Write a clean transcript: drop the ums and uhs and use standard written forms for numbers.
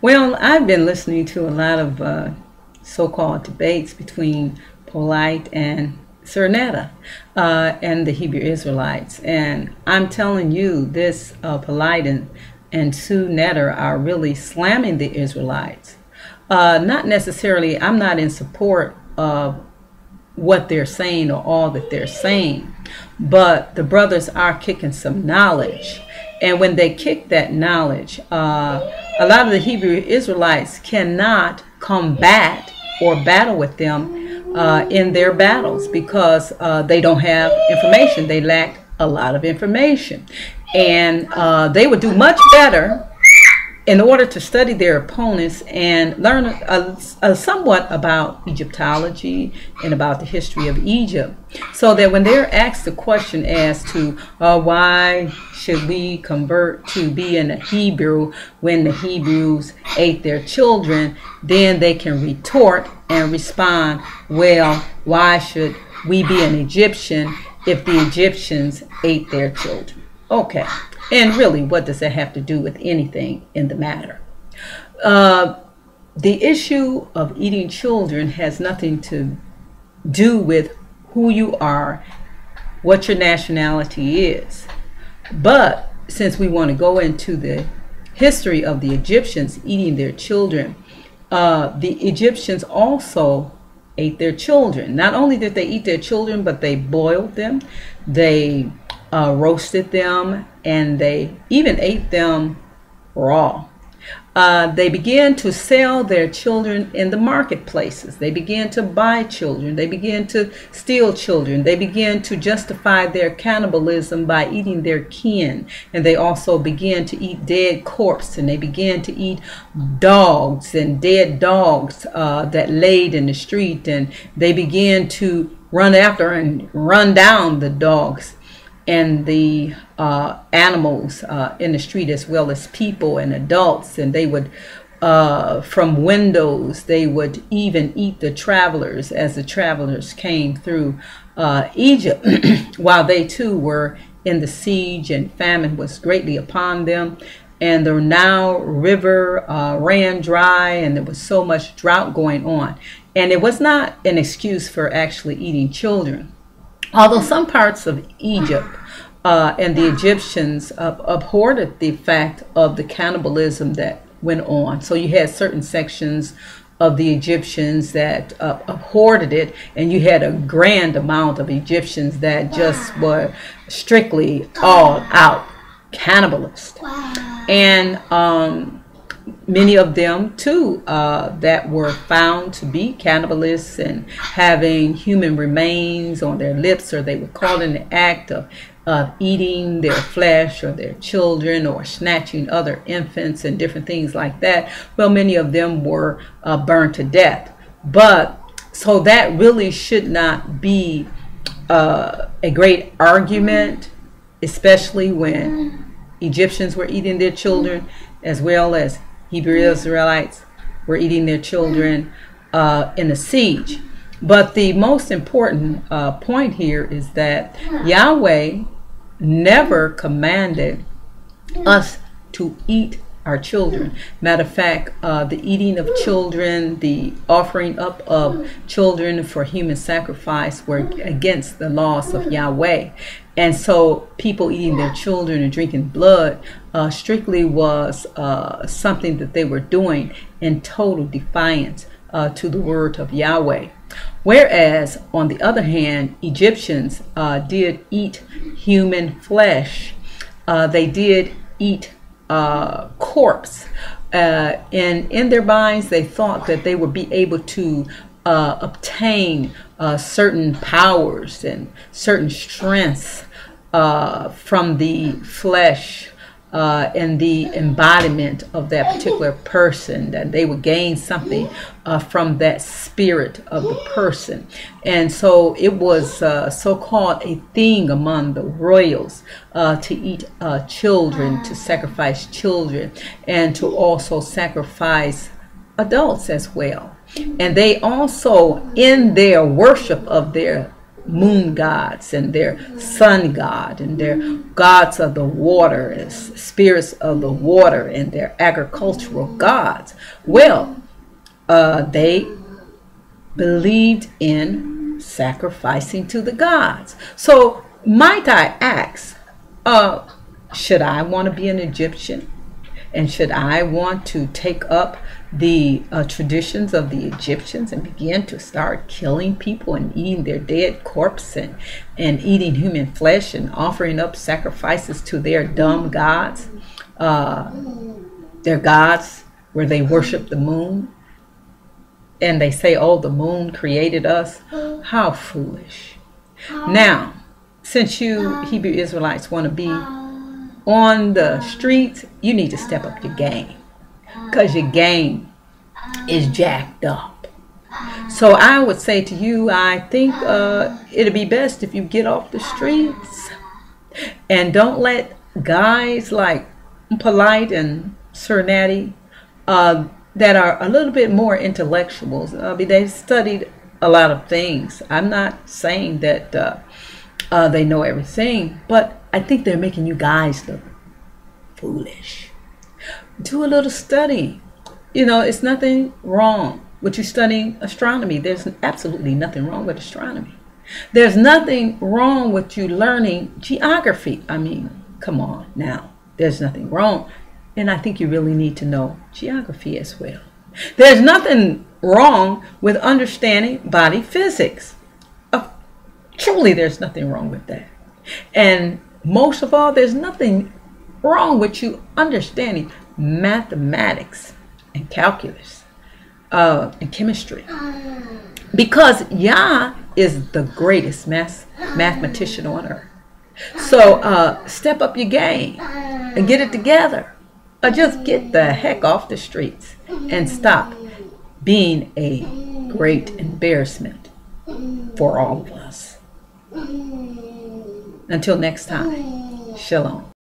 Well, I've been listening to a lot of so-called debates between Polight and Cernetta and the Hebrew Israelites. And I'm telling you, this Polight and Sue Netter are really slamming the Israelites. Not necessarily, I'm not in support of what they're saying or all that they're saying, but the brothers are kicking some knowledge. And when they kick that knowledge, a lot of the Hebrew Israelites cannot combat or battle with them in their battles because they don't have information. They lack a lot of information. And they would do much better in order to study their opponents and learn somewhat about Egyptology and about the history of Egypt, so that when they're asked the question as to why should we convert to being a Hebrew when the Hebrews ate their children, then they can retort and respond, well, why should we be an Egyptian if the Egyptians ate their children? Okay. And really, what does that have to do with anything in the matter? The issue of eating children has nothing to do with who you are, what your nationality is. But since we want to go into the history of the Egyptians eating their children, the Egyptians also ate their children. Not only did they eat their children, but they boiled them, they roasted them, and they even ate them raw. They began to sell their children in the marketplaces. They began to buy children. They began to steal children. They began to justify their cannibalism by eating their kin. And they also began to eat dead corpses. And they began to eat dogs and dead dogs that laid in the street. And they began to run after and run down the dogs and the animals in the street, as well as people and adults. And they would, from windows, they would even eat the travelers as the travelers came through Egypt, while they too were in the siege and famine was greatly upon them. And the Nile River ran dry, and there was so much drought going on. And it was not an excuse for actually eating children. Although some parts of Egypt and the Egyptians abhorred the fact of the cannibalism that went on. So you had certain sections of the Egyptians that abhorred it, and you had a grand amount of Egyptians that just were strictly all out cannibalists. And many of them too that were found to be cannibalists and having human remains on their lips, or they were caught in the act of eating their flesh or their children, or snatching other infants and different things like that. Well, many of them were burned to death. But so that really should not be a great argument, especially when Egyptians were eating their children, as well as Hebrew Israelites were eating their children in the siege. But the most important point here is that Yahweh never commanded us to eat our children. Matter of fact, the eating of children, the offering up of children for human sacrifice were against the laws of Yahweh. And so people eating their children and drinking blood strictly was something that they were doing in total defiance to the word of Yahweh. Whereas, on the other hand, Egyptians did eat human flesh. They did eat corpse. And in their minds, they thought that they would be able to obtain certain powers and certain strengths from the flesh and the embodiment of that particular person, that they would gain something from that spirit of the person. And so it was so-called a thing among the royals to eat children, to sacrifice children, and to also sacrifice adults as well. And they also, in their worship of their moon gods and their sun god and their gods of the water, spirits of the water, and their agricultural gods. Well, they believed in sacrificing to the gods. So might I ask, should I want to be an Egyptian? And should I want to take up the traditions of the Egyptians and begin to start killing people and eating their dead corpse and eating human flesh and offering up sacrifices to their dumb gods, their gods where they worship the moon? And they say, oh, the moon created us. How foolish. Now, since you Hebrew Israelites want to be on the streets, you need to step up your game, because your game is jacked up. So I would say to you, I think it'd be best if you get off the streets and don't let guys like Polight and Sir Natty that are a little bit more intellectuals. They've studied a lot of things. I'm not saying that they know everything, but I think they're making you guys look foolish. Do a little study. You know, it's nothing wrong with you studying astronomy. There's absolutely nothing wrong with astronomy. There's nothing wrong with you learning geography. I mean, come on now. There's nothing wrong. And I think you really need to know geography as well. There's nothing wrong with understanding body physics. Truly, there's nothing wrong with that. And most of all, there's nothing wrong with you understanding mathematics and calculus and chemistry, because Yah is the greatest mathematician on earth. So step up your game and get it together, or just get the heck off the streets and stop being a great embarrassment for all of us. Until next time, shalom.